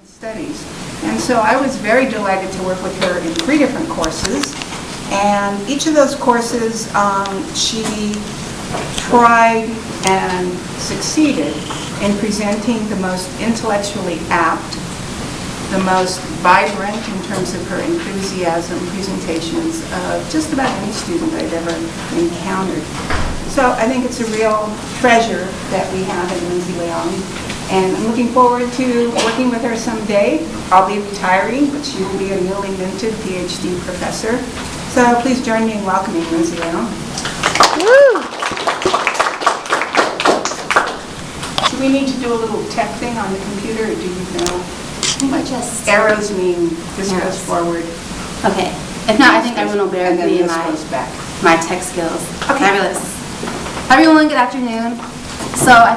Studies. And so I was very delighted to work with her in 3 different courses. And each of those courses, she tried and succeeded in presenting the most intellectually apt, the most vibrant in terms of her enthusiasm presentations of just about any student I've ever encountered. So I think it's a real treasure that we have in Lindsey Leong. And I'm looking forward to working with her someday. I'll be retiring, but she will be a newly minted PhD professor. So please join me in welcoming Lindsey Leong. Woo! Do we need to do a little tech thing on the computer, or do you know? Just arrows mean this goes forward. Okay. If not, I think everyone will bear with me in my tech skills. Okay. Fabulous. Everyone, good afternoon. So I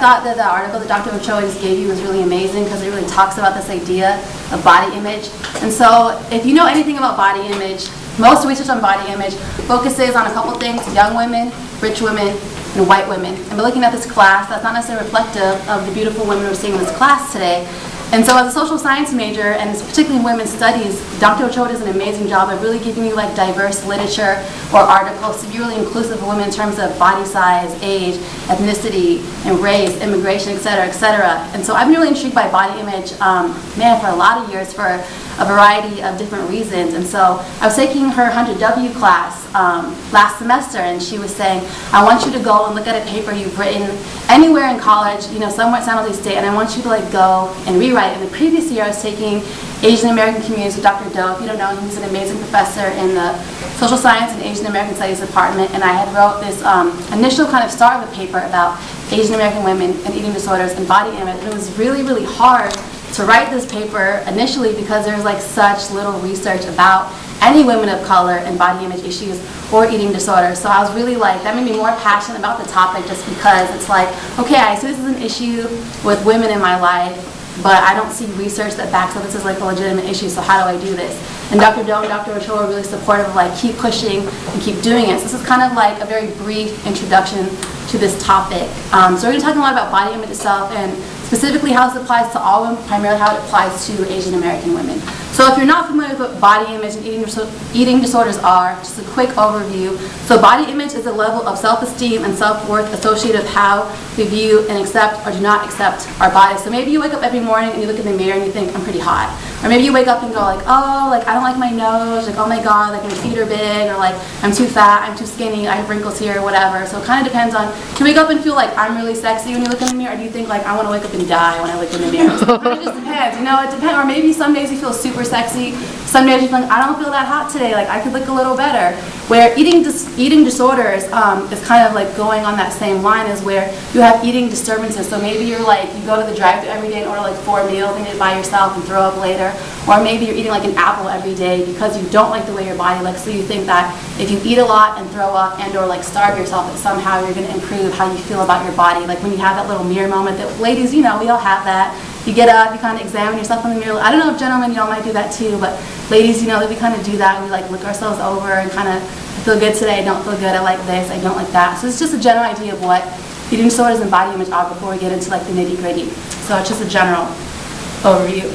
thought that the article that Dr. Ochoa just gave you was really amazing because it really talks about this idea of body image. And so if you know anything about body image, most research on body image focuses on a couple things: young women, rich women, and white women. And by looking at this class, that's not necessarily reflective of the beautiful women we're seeing in this class today. And so as a social science major, and particularly in women's studies, Dr. Ochoa does an amazing job of really giving you like diverse literature or articles to be really inclusive of women in terms of body size, age, ethnicity, and race, immigration, et cetera, et cetera. And so I've been really intrigued by body image, for a lot of years for a variety of different reasons. And so I was taking her 100W class last semester, and she was saying, I want you to go and look at a paper you've written anywhere in college, somewhere at San Jose State, and I want you to like go and rewrite. In the previous year, I was taking Asian American Communities with Dr. Do. If you don't know him, he's an amazing professor in the Social Science and Asian American Studies department, and I had wrote this initial kind of start of a paper about Asian American women and eating disorders and body image. And it was really, really hard to write this paper initially because there's like such little research about any women of color and body image issues or eating disorders. So I was really like, that made me more passionate about the topic just because it's like, okay, I see this is an issue with women in my life, but I don't see research that backs up this is like a legitimate issue, so how do I do this? And Dr. Do and Dr. Ochoa are really supportive of like keep pushing and keep doing it. So this is kind of like a very brief introduction to this topic. So we're going to talk a lot about body image itself and specifically how this applies to all women, primarily how it applies to Asian American women. So if you're not familiar with what body image and eating disorders are, just a quick overview. So body image is a level of self-esteem and self-worth associated with how we view and accept or do not accept our bodies. So maybe you wake up every morning and you look in the mirror and you think, I'm pretty hot. Or maybe you wake up and go like, oh, like I don't like my nose, like oh my god, like my feet are big, or like I'm too fat, I'm too skinny, I have wrinkles here, whatever. So it kind of depends on, do you wake up and feel like I'm really sexy when you look in the mirror, or do you think like I want to wake up and die when I look in the mirror? So it kind of just depends, it depends. Or maybe some days you feel super sexy, some days you feel like I don't feel that hot today, like I could look a little better. Where eating disorders is kind of like going on that same line as where you have eating disturbances. So maybe you're like, you go to the drive-thru every day and order like 4 meals and eat it by yourself and throw up later. Or maybe you're eating like an apple every day because you don't like the way your body looks, so you think that if you eat a lot and throw up and or like starve yourself, that somehow you're going to improve how you feel about your body. Like when you have that little mirror moment that ladies, we all have that. You get up, you kind of examine yourself in the mirror. I don't know if gentlemen, y'all might do that too, but ladies, that we kind of do that. We like look ourselves over and kind of feel good today, I don't feel good, I like this, I don't like that. So it's just a general idea of what eating disorders and body image are before we get into like the nitty gritty. So it's just a general overview.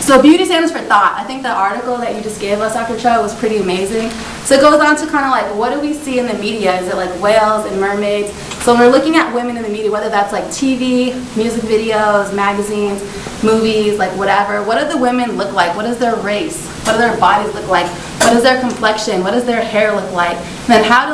So beauty stands for thought. I think the article that you just gave us, Dr. Cho, was pretty amazing. So it goes on to kind of like, what do we see in the media? Is it like whales and mermaids? So when we're looking at women in the media, whether that's like TV, music videos, magazines, movies, like whatever, what do the women look like? What is their race? What do their bodies look like? What is their complexion? What does their hair look like? And then how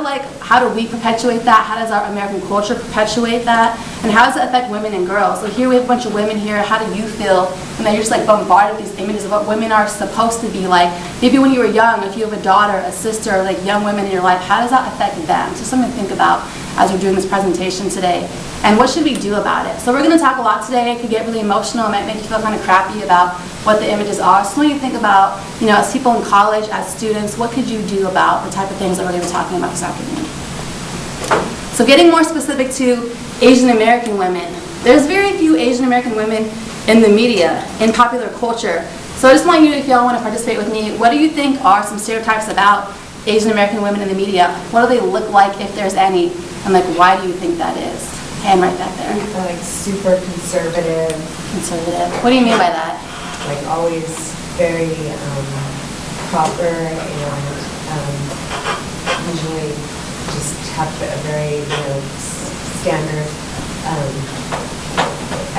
do we perpetuate that? How does our American culture perpetuate that? And how does it affect women and girls? So here we have a bunch of women here. How do you feel? And then you're just like bombarded with these images of what women are supposed to be like. Maybe when you were young, if you have a daughter, a sister, like young women in your life, how does that affect them? So something to think about as we're doing this presentation today. And what should we do about it? So we're going to talk a lot today. It could get really emotional. It might make you feel kind of crappy about what the images are. So when you think about, as people in college, as students, what could you do about the type of things that we're going to be talking about this afternoon? So getting more specific to Asian American women. There's very few Asian American women in the media, in popular culture. So I just want you, if y'all want to participate with me, what do you think are some stereotypes about Asian American women in the media? What do they look like, if there's any? And like, why do you think that is? hand right back there. Like super conservative. Conservative. What do you mean by that? Like always very proper and usually just have a very, standard.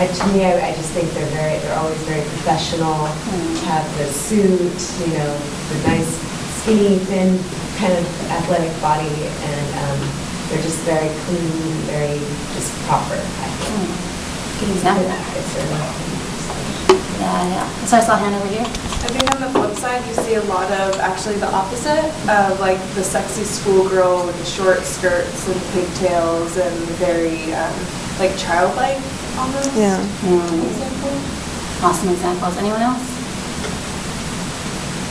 To me, I just think they're always very professional. Have the suit, the nice skinny, thin, kind of athletic body, and they're just very clean, very just proper. I think. Good example. Yeah. So I saw a hand over here. I think on the flip side, you see a lot of actually the opposite of like the sexy schoolgirl with the short skirts and pigtails and very like childlike almost. Yeah. Example. Awesome examples. Anyone else?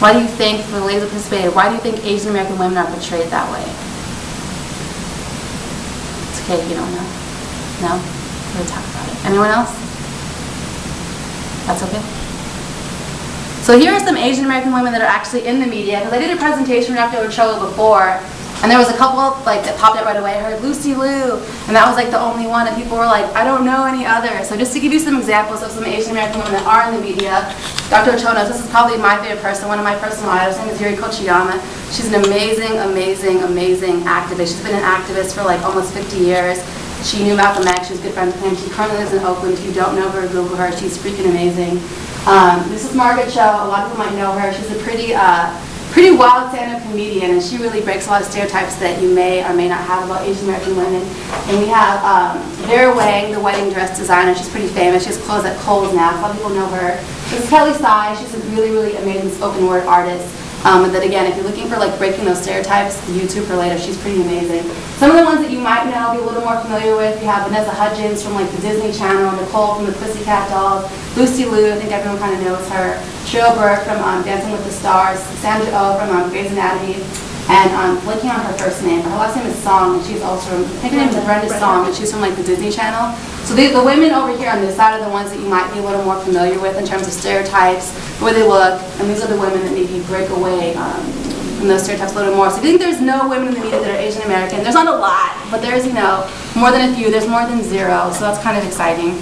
Why do you think, for the ladies that participated, why do you think Asian American women are portrayed that way? It's okay if you don't know. No? We'll talk about it. Anyone else? That's okay. So here are some Asian American women that are actually in the media, because I did a presentation with Dr. Ochoa before, and there was a couple like that popped up right away. I heard Lucy Liu, and that was like the only one, and people were like, I don't know any others. So just to give you some examples of some Asian American women that are in the media, Dr. Ochoa knows this is probably my favorite person, one of my personal idols. Her name is Yuri Kochiyama. She's an amazing, amazing, amazing activist. She's been an activist for like almost 50 years. She knew Malcolm X. She was good friends with him. She currently lives in Oakland. If you don't know her, Google her. She's freaking amazing. This is Margaret Cho. A lot of people might know her. She's a pretty wild stand-up comedian, and she really breaks a lot of stereotypes that you may or may not have about Asian American women. And we have Vera Wang, the wedding dress designer. She's pretty famous. She has clothes at Kohl's now. A lot of people know her. This is Kelly Tsai. She's a really, really amazing spoken word artist. And that again, if you're looking for like breaking those stereotypes, YouTube her later. She's pretty amazing. Some of the ones that you might know, be a little more familiar with, you have Vanessa Hudgens from like the Disney Channel, Nicole from the Pussycat Dolls, Lucy Liu, I think everyone kind of knows her, Cheryl Burke from Dancing with the Stars, Sandra Oh from Grey's Anatomy, and blanking on her first name. Her last name is Song, and she's also, I think her name is Brenda Song, and she's from like the Disney Channel. So the women over here on this side are the ones that you might be a little more familiar with in terms of stereotypes, the way they look, and these are the women that maybe break away from those stereotypes a little more. So if you think there's no women in the media that are Asian American, there's not a lot, but there's, more than a few. There's more than zero, so that's kind of exciting.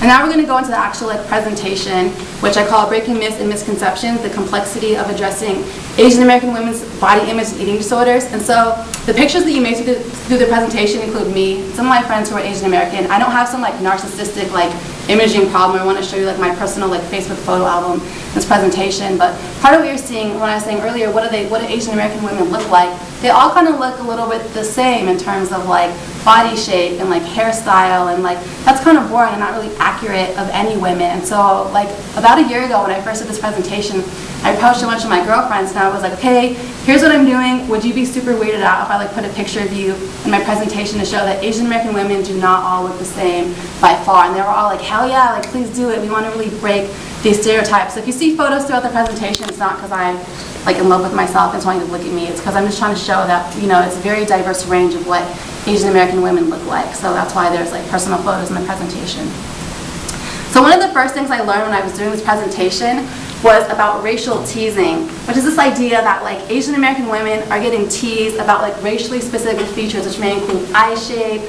And now we're going to go into the actual presentation, which I call Breaking Myths and Misconceptions, the complexity of addressing Asian American women's body image and eating disorders. And so the pictures that you may see through the presentation include me, some of my friends who are Asian American. I don't have some narcissistic imaging problem. I want to show you my personal Facebook photo album in this presentation. But part of what you're seeing, when I was saying earlier, what do Asian American women look like? They all kind of look a little bit the same in terms of body shape and hairstyle, and that's kind of boring and not really accurate of any women. And so about a year ago when I first did this presentation, I approached a bunch of my girlfriends and I was like, okay, here's what I'm doing. Would you be super weirded out if I put a picture of you in my presentation to show that Asian American women do not all look the same by far? And they were all like, hell yeah, please do it. We want to really break these stereotypes. So if you see photos throughout the presentation, it's not because I'm in love with myself and just wanting to look at me. It's because I'm just trying to show that it's a very diverse range of what Asian American women look like. So that's why there's personal photos in the presentation. So one of the first things I learned when I was doing this presentation was about racial teasing, which is this idea that Asian American women are getting teased about racially specific features, which may include eye shape,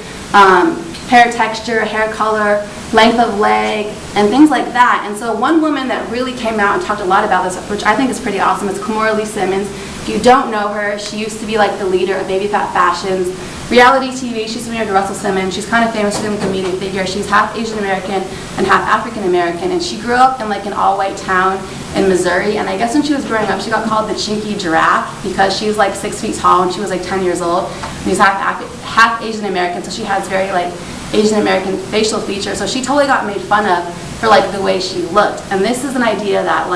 hair texture, hair color, length of leg, and things like that. And so one woman that really came out and talked a lot about this, which I think is pretty awesome, is Kimora Lee Simmons. If you don't know her, she used to be the leader of Baby Fat Fashions. Reality TV, she's married to Russell Simmons. She's kind of famous for being a comedian figure. She's half Asian American and half African American, and she grew up in an all-white town in Missouri. And I guess when she was growing up, she got called the Chinky Giraffe because she was 6 feet tall and she was 10 years old. And she's half Asian American, so she has very Asian American facial features. So she totally got made fun of for the way she looked. And this is an idea that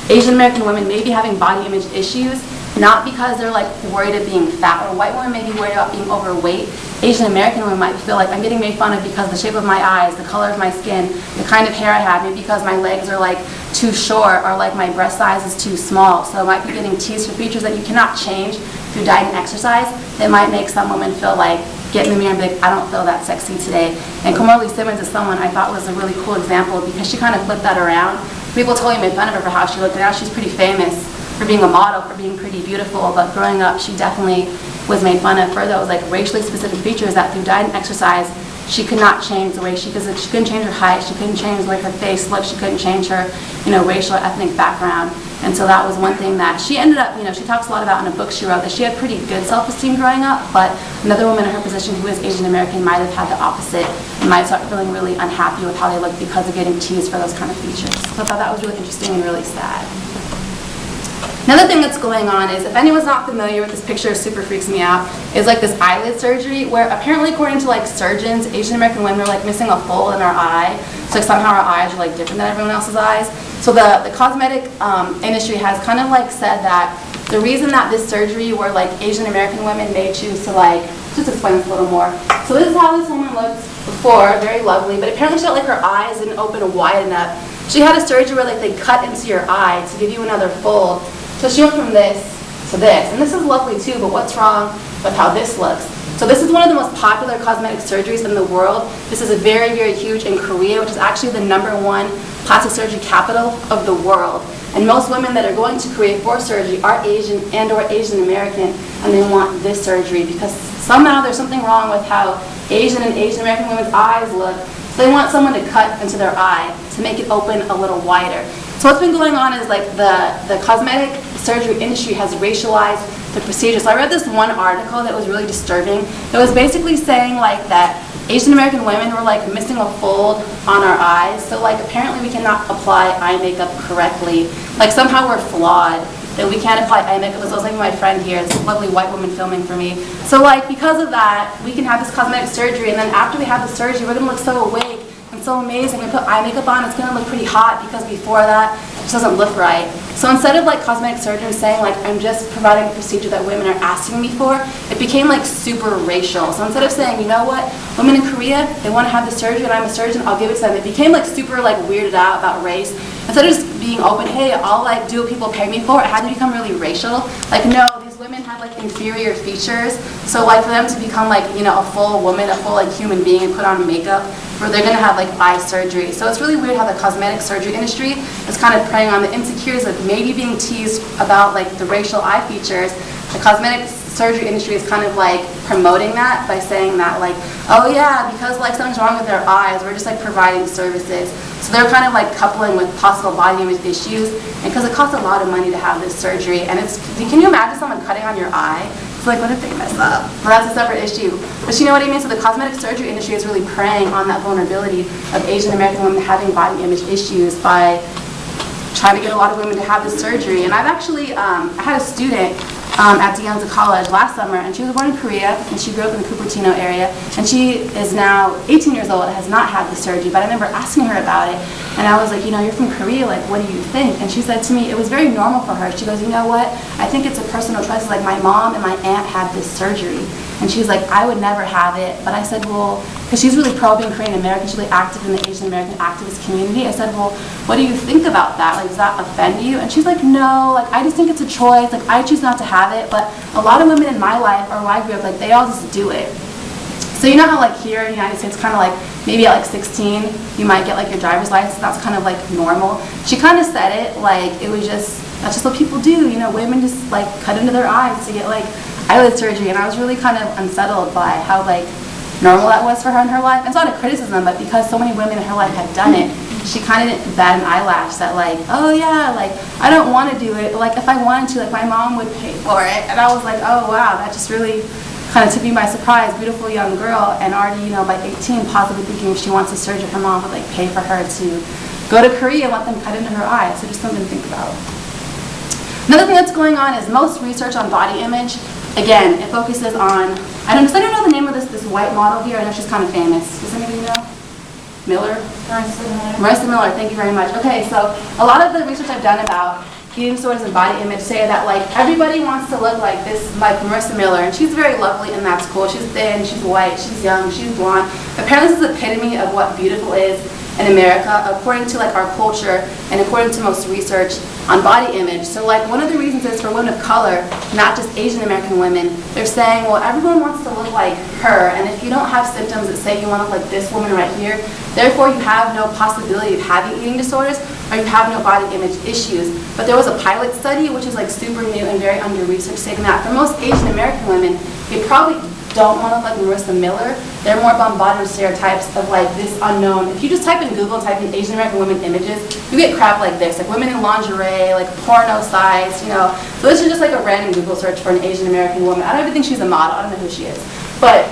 Asian American women may be having body image issues, not because they're worried of being fat, or white women may be worried about being overweight. Asian American women might feel I'm getting made fun of because of the shape of my eyes, the color of my skin, the kind of hair I have, maybe because my legs are too short, or my breast size is too small. So it might be getting teased for features that you cannot change through diet and exercise. That might make some women feel get in the mirror and be I don't feel that sexy today. And Kimora Lee Simmons is someone I thought was a really cool example because she kind of flipped that around. People totally made fun of her for how she looked, and now she's pretty famous for being a model, for being pretty beautiful, but growing up she definitely was made fun of for those like racially specific features that through diet and exercise she could not change the way she couldn't change her height, she couldn't change the way her face looked, she couldn't change her, racial or ethnic background. And so that was one thing that she ended up, she talks a lot about in a book she wrote, that she had pretty good self-esteem growing up, but another woman in her position who is Asian American might have had the opposite and might start feeling really unhappy with how they look because of getting teased for those kind of features. So I thought that was really interesting and really sad. Another thing that's going on is, if anyone's not familiar with this picture, super freaks me out, is like this eyelid surgery where apparently according to like surgeons, Asian American women are like missing a fold in our eye. So like somehow our eyes are like different than everyone else's eyes. So the cosmetic industry has kind of like said that the reason that this surgery where like Asian American women may choose to like, just explain this a little more. So this is how this woman looked before, very lovely, but apparently she felt like her eyes didn't open wide enough. She had a surgery where like they cut into your eye to give you another fold. So she went from this to this, and this is lovely too, but what's wrong with how this looks? So this is one of the most popular cosmetic surgeries in the world. This is a very, very huge in Korea, which is actually the #1 plastic surgery capital of the world. And most women that are going to Korea for surgery are Asian and or Asian American, and they want this surgery because somehow there's something wrong with how Asian and Asian American women's eyes look. So they want someone to cut into their eye to make it open a little wider. So what's been going on is like the cosmetic surgery industry has racialized the procedure. So I read this one article that was really disturbing. It was basically saying like that Asian American women were like missing a fold on our eyes. So like apparently we cannot apply eye makeup correctly. Like somehow we're flawed, that we can't apply eye makeup. So I was like my friend here, this lovely white woman filming for me. So like because of that, we can have this cosmetic surgery, and then after we have the surgery, we're gonna look so awake and so amazing. We put eye makeup on, it's gonna look pretty hot because before that, it just doesn't look right. So instead of like cosmetic surgeons saying like, I'm just providing a procedure that women are asking me for, it became like super racial. So instead of saying, you know what, women in Korea, they wanna have the surgery and I'm a surgeon, I'll give it to them. It became like super like weirded out about race. Instead of just being open, hey, I'll like do what people pay me for, it had to become really racial. Like no, these women have like inferior features. So like for them to become like, a full woman, a full like human being and put on makeup, where they're gonna have like eye surgery. So it's really weird how the cosmetic surgery industry is kind of preying on the insecurities of maybe being teased about like the racial eye features. The cosmetic surgery industry is kind of like promoting that by saying that like, oh yeah, because like something's wrong with their eyes, we're just like providing services. So they're kind of like coupling with possible body image issues, and because it costs a lot of money to have this surgery, and can you imagine someone cutting on your eye? It's like, what if they mess up? Well, that's a separate issue. But you know what I mean? So the cosmetic surgery industry is really preying on that vulnerability of Asian American women having body image issues by trying to get a lot of women to have this surgery. And I've actually, I had a student at Leong College last summer, and she was born in Korea, and she grew up in the Cupertino area, and she is now 18 years old and has not had the surgery, but I remember asking her about it, and I was like, you're from Korea, like, what do you think? And she said to me, it was very normal for her. She goes, you know what, I think it's a personal choice. It's like my mom and my aunt had this surgery, and she's like, I would never have it, but I said, well, because she's really pro being Korean American, she's really active in the Asian American activist community. I said, well, what do you think about that? Like, does that offend you? And she's like, no, like, I just think it's a choice. Like, I choose not to have it, but a lot of women in my life, or where I grew up, like, they all just do it. So you know how, like, here in the United States, kind of like, maybe at like 16, you might get like your driver's license, that's kind of like normal. She kind of said it, like, it was just, that's just what people do, women just like cut into their eyes to get like eyelid surgery, and I was really kind of unsettled by how like normal that was for her in her life. And it's not a criticism, but because so many women in her life had done it, she kind of didn't bat an eyelash that like, oh yeah, like I don't want to do it, but like if I wanted to, like my mom would pay for it. And I was like, oh wow, that just really kind of took me by surprise. Beautiful young girl, and already by 18 possibly thinking if she wants a surgery, her mom would like pay for her to go to Korea and let them cut into her eyes. So just something to think about. Another thing that's going on is most research on body image, again, it focuses on, does anyone know the name of this white model here? I know she's kind of famous. Does anybody know? Miller? Marissa Miller, thank you very much. Okay, so a lot of the research I've done about eating disorders and body image say that like everybody wants to look like this, like Marissa Miller, and she's very lovely and that's cool. She's thin, she's white, she's young, she's blonde. Apparently this is the epitome of what beautiful is. in America, according to like our culture and according to most research on body image. So like one of the reasons is for women of color, not just Asian American women, they're saying, well, everyone wants to look like her, and if you don't have symptoms that say you want to look like this woman right here, therefore you have no possibility of having eating disorders or you have no body image issues. But there was a pilot study, which is like super new and very under-researched, saying that for most Asian American women, they probably don't want to look like Marissa Miller. They're more bombarded with stereotypes of like this unknown. If you just type in Google, type in Asian American women images, you get crap like this, like women in lingerie, like porno sites, you know. So this is just like a random Google search for an Asian American woman. I don't even think she's a model. I don't know who she is. But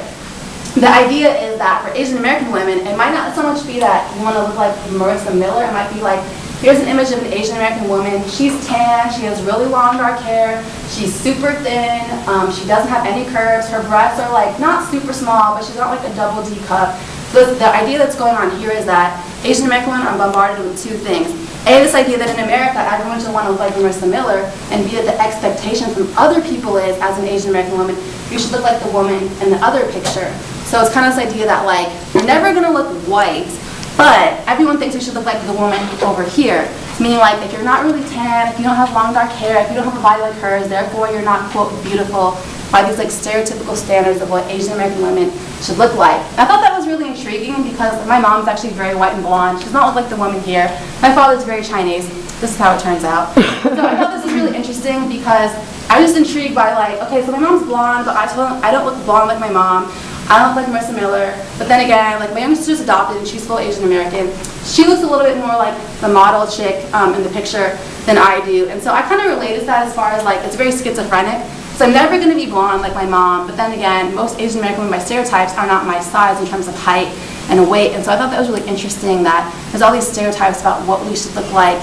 the idea is that for Asian American women, it might not so much be that you want to look like Marissa Miller. It might be like, here's an image of an Asian American woman. She's tan, she has really long dark hair, she's super thin, she doesn't have any curves, her breasts are like not super small, but she's not like a double D cup. So the idea that's going on here is that Asian American women are bombarded with two things. A, this idea that in America, everyone should want to look like Marissa Miller, and B, that the expectation from other people is, as an Asian American woman, you should look like the woman in the other picture. So it's kind of this idea that like, you're never going to look white, but everyone thinks you should look like the woman over here. Meaning like, if you're not really tan, if you don't have long dark hair, if you don't have a body like hers, therefore you're not, quote, beautiful by these like stereotypical standards of what Asian American women should look like. I thought that was really intriguing because my mom's actually very white and blonde. She does not look like the woman here. My father's very Chinese. This is how it turns out. So I thought this was really interesting because I was just intrigued by like, okay, so my mom's blonde, but I told her I don't look blonde like my mom. I don't look like Marissa Miller, but then again, like my younger sister's adopted and she's full Asian American. She looks a little bit more like the model chick in the picture than I do, and so I kind of relate to that as far as like, it's very schizophrenic. So I'm never going to be blonde like my mom, but then again, most Asian American women by stereotypes are not my size in terms of height and weight, and so I thought that was really interesting that there's all these stereotypes about what we should look like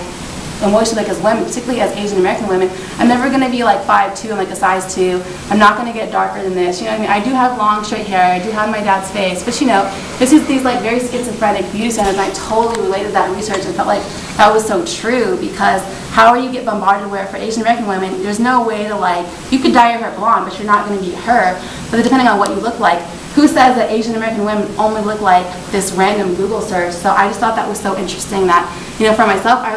and what we should look like as women, particularly as Asian American women. I'm never going to be like 5'2", I'm like a size 2. I'm not going to get darker than this. You know what I mean? I do have long straight hair. I do have my dad's face. But you know, this is these like very schizophrenic beauty standards. And I totally related to that research and felt like that was so true because how are you get bombarded where for Asian American women, there's no way to like, you could dye your hair blonde, but you're not going to be her. But depending on what you look like, who says that Asian American women only look like this random Google search? So I just thought that was so interesting that, you know, for myself, I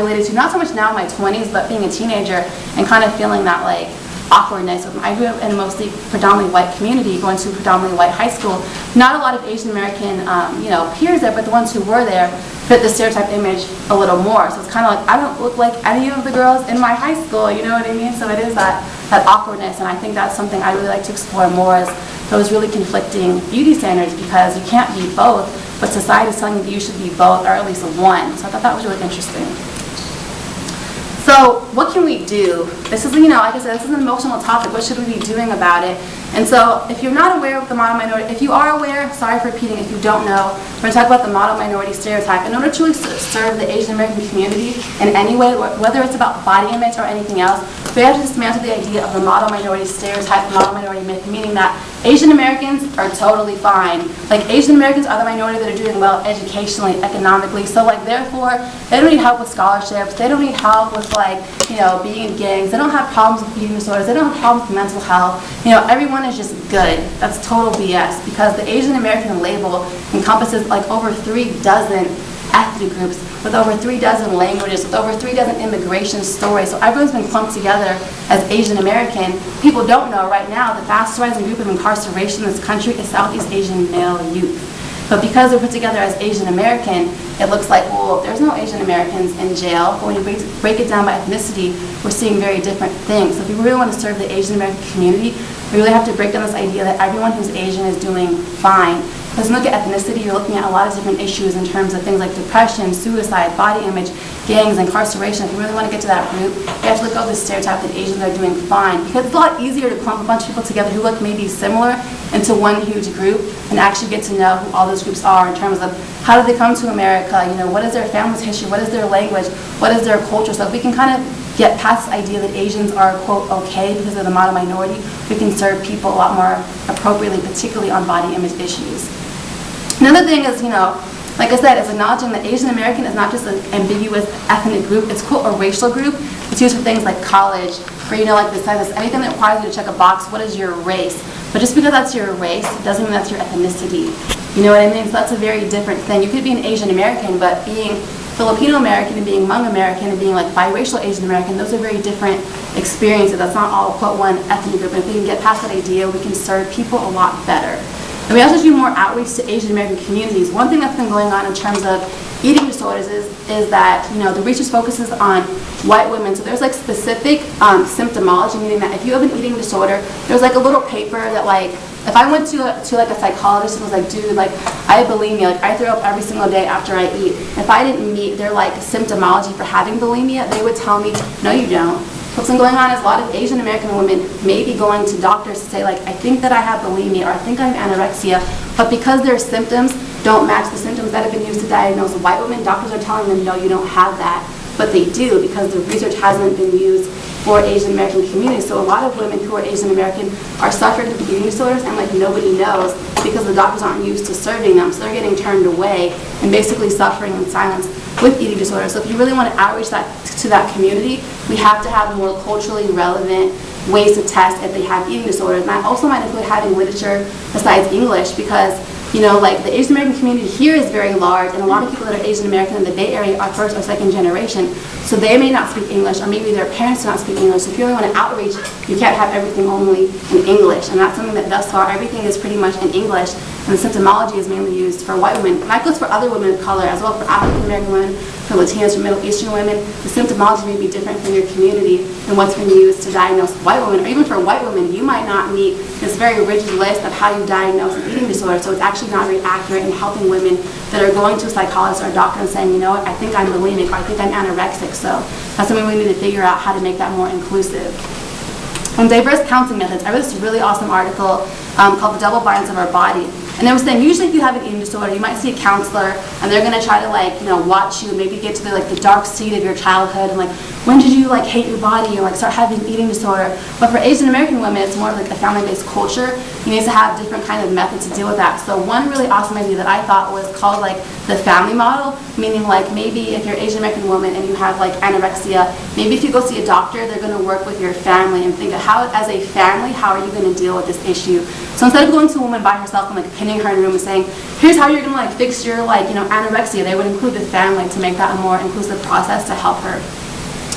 related to not so much now in my 20s, but being a teenager and kind of feeling that like awkwardness. I grew up in a mostly predominantly white community, going to a predominantly white high school. Not a lot of Asian American, you know, peers there, but the ones who were there fit the stereotype image a little more. So it's kind of like, I don't look like any of the girls in my high school, you know what I mean? So it is that awkwardness, and I think that's something I really like to explore more is those really conflicting beauty standards because you can't be both, but society is telling you that you should be both, or at least one. So I thought that was really interesting. So what can we do? This is, you know, like I said, this is an emotional topic. What should we be doing about it? And so if you're not aware of the model minority, if you are aware, sorry for repeating, if you don't know, we're going to talk about the model minority stereotype. In order to really serve the Asian American community in any way, whether it's about body image or anything else, we have to dismantle the idea of the model minority stereotype, the model minority myth, meaning that Asian Americans are totally fine. Like Asian Americans are the minority that are doing well educationally, economically, so like therefore, they don't need help with scholarships, they don't need help with like, you know, being in gangs, they don't have problems with eating disorders, they don't have problems with mental health, you know, everyone is just good. That's total BS because the Asian American label encompasses like over 3 dozen ethnic groups with over 3 dozen languages, with over 3 dozen immigration stories. So everyone's been clumped together as Asian American. People don't know right now the fastest rising group of incarceration in this country is Southeast Asian male youth. But because they're put together as Asian American, it looks like, well, there's no Asian Americans in jail. But when you break it down by ethnicity, we're seeing very different things. So if we really want to serve the Asian American community, we really have to break down this idea that everyone who's Asian is doing fine. Because when you look at ethnicity, you're looking at a lot of different issues in terms of things like depression, suicide, body image, gangs, incarceration. If you really want to get to that root, you have to look at the stereotype that Asians are doing fine. Because it's a lot easier to clump a bunch of people together who look maybe similar into one huge group and actually get to know who all those groups are in terms of how did they come to America, you know, what is their family's history, what is their language, what is their culture. So if we can kind of get past this idea that Asians are, quote, okay because they're the model minority, we can serve people a lot more appropriately, particularly on body image issues. Another thing is, you know, like I said, is acknowledging that Asian American is not just an ambiguous ethnic group, it's, quote, a racial group. It's used for things like college, where, you know, like this says, anything that requires you to check a box, what is your race? But just because that's your race doesn't mean that's your ethnicity. You know what I mean? So that's a very different thing. You could be an Asian American, but being Filipino American and being Hmong American and being like biracial Asian American, those are very different experiences. That's not all put one ethnic group. And if we can get past that idea, we can serve people a lot better. And we also do more outreach to Asian American communities. One thing that's been going on in terms of eating disorders is that, you know, the research focuses on white women. So there's like specific symptomology, meaning that if you have an eating disorder, there's like a little paper that like, if I went to like a psychologist and was like, dude, like I have bulimia, like I throw up every single day after I eat. If I didn't meet their like symptomology for having bulimia, they would tell me, no you don't. What's been going on is a lot of Asian American women may be going to doctors to say like, I think that I have bulimia or I think I have anorexia, but because their symptoms don't match the symptoms that have been used to diagnose white women, doctors are telling them, no, you don't have that. But they do, because the research hasn't been used for Asian American communities. So a lot of women who are Asian American are suffering from eating disorders and like nobody knows because the doctors aren't used to serving them. So they're getting turned away and basically suffering in silence with eating disorders. So if you really want to outreach that to that community, we have to have more culturally relevant ways to test if they have eating disorders. And that also might include having literature besides English, because you know, like the Asian American community here is very large, and a lot of people that are Asian American in the Bay Area are first or second generation, so they may not speak English, or maybe their parents do not speak English. So if you really want to outreach, you can't have everything only in English, and that's something that thus far everything is pretty much in English, and the symptomology is mainly used for white women. And that goes for other women of color as well, for African American women, for Latinos, for Middle Eastern women. The symptomology may be different from your community than what's been used to diagnose white women, or even for white women, you might not meet this very rigid list of how you diagnose an eating disorder, so it's actually not very accurate in helping women that are going to a psychologist or a doctor and saying, you know what, I think I'm bulimic, or I think I'm anorexic. So that's something we need to figure out how to make that more inclusive. On diverse counseling methods, I read this really awesome article called The Double Binds of Our Body. And they were saying, usually if you have an eating disorder, you might see a counselor, and they're going to try to like, you know, watch you, maybe get to the, like, the dark seed of your childhood, and like, when did you like hate your body, or like start having an eating disorder? But for Asian American women, it's more like a family-based culture. You need to have different kind of methods to deal with that. So one really awesome idea that I thought was called like the family model, meaning like maybe if you're an Asian American woman and you have like anorexia, maybe if you go see a doctor, they're going to work with your family and think of how, as a family, how are you going to deal with this issue? So instead of going to a woman by herself and like pinning her in a room and saying, here's how you're going to like fix your like, you know, anorexia, they would include the family to make that a more inclusive process to help her.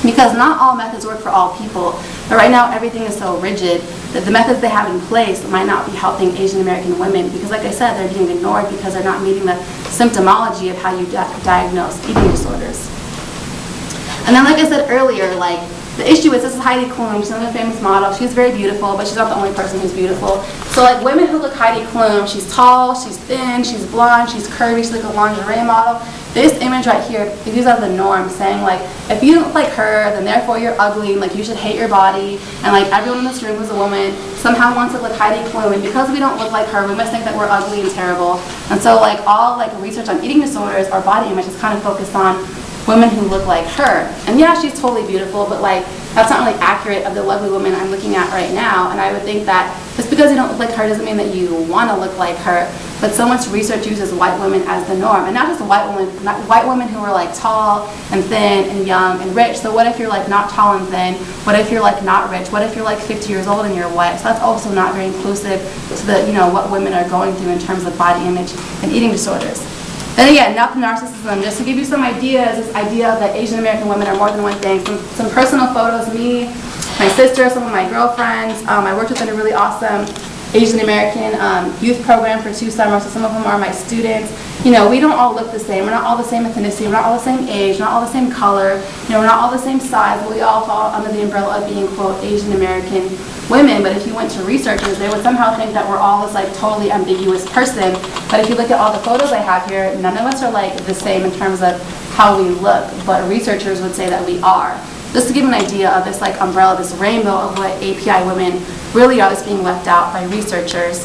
Because not all methods work for all people, but right now everything is so rigid that the methods they have in place might not be helping Asian American women, because like I said, they're being ignored because they're not meeting the symptomology of how you diagnose eating disorders. And then like I said earlier, like the issue is, this is Heidi Klum, she's another famous model. She's very beautiful, but she's not the only person who's beautiful. So like women who look Heidi Klum, she's tall, she's thin, she's blonde, she's curvy, she's like a lingerie model. This image right here is used as the norm, saying like, if you don't look like her, then therefore you're ugly, and like you should hate your body, and like everyone in this room who's a woman somehow wants to look Heidi Klum, and because we don't look like her, we must think that we're ugly and terrible. And so like all like research on eating disorders or body image is kind of focused on women who look like her. And yeah, she's totally beautiful, but like that's not really accurate of the lovely woman I'm looking at right now. And I would think that just because you don't look like her doesn't mean that you want to look like her. But so much research uses white women as the norm, and not just white women who are like tall and thin and young and rich. So what if you're like not tall and thin? What if you're like not rich? What if you're like 50 years old and you're white? So that's also not very inclusive to the, you know, what women are going through in terms of body image and eating disorders. Then again, enough narcissism. Just to give you some ideas, this idea that Asian American women are more than one thing. Some personal photos, me, my sister, some of my girlfriends. I worked with in a really awesome Asian American youth program for 2 summers, so some of them are my students. You know, we don't all look the same. We're not all the same ethnicity. We're not all the same age. We're not all the same color. You know, we're not all the same size, but we all fall under the umbrella of being, quote, Asian American women. But if you went to researchers, they would somehow think that we're all this like totally ambiguous person. But if you look at all the photos I have here, none of us are like the same in terms of how we look, but researchers would say that we are. Just to give an idea of this like umbrella, this rainbow of what API women really are that's being left out by researchers.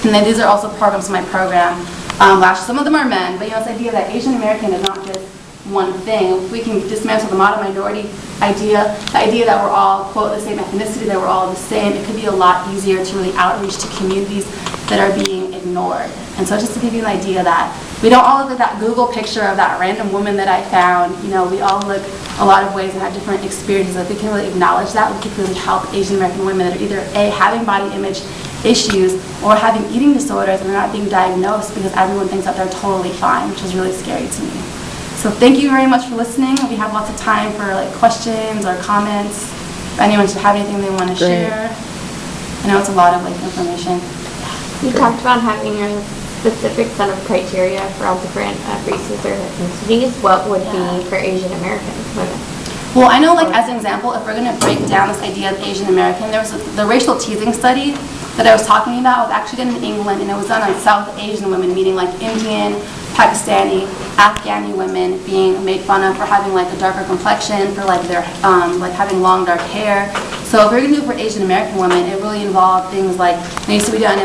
And then these are also programs in my program. Some of them are men, but you know, this idea that Asian American is not just one thing. If we can dismantle the model minority idea, the idea that we're all, quote, the same ethnicity, that we're all the same, it could be a lot easier to really outreach to communities that are being ignored. And so just to give you an idea that we don't all look like that Google picture of that random woman that I found. You know, we all look a lot of ways and have different experiences. If we can really acknowledge that, we can really help Asian American women that are either A, having body image issues or having eating disorders and they're not being diagnosed because everyone thinks that they're totally fine, which is really scary to me. So thank you very much for listening. We have lots of time for like questions or comments. If anyone should have anything they want to share. I know it's a lot of like information. You talked about having a specific set of criteria for all different races or ethnicities. What would be for Asian American women? Well, I know, like, as an example, if we're going to break down this idea of Asian American, there was the racial teasing study that I was talking about was actually done in England, and it was done on South Asian women, meaning like Indian, Pakistani, Afghani women being made fun of for having like a darker complexion, for like their like having long dark hair. So if we're going to do it for Asian American women, it really involved things like, it needs to be done in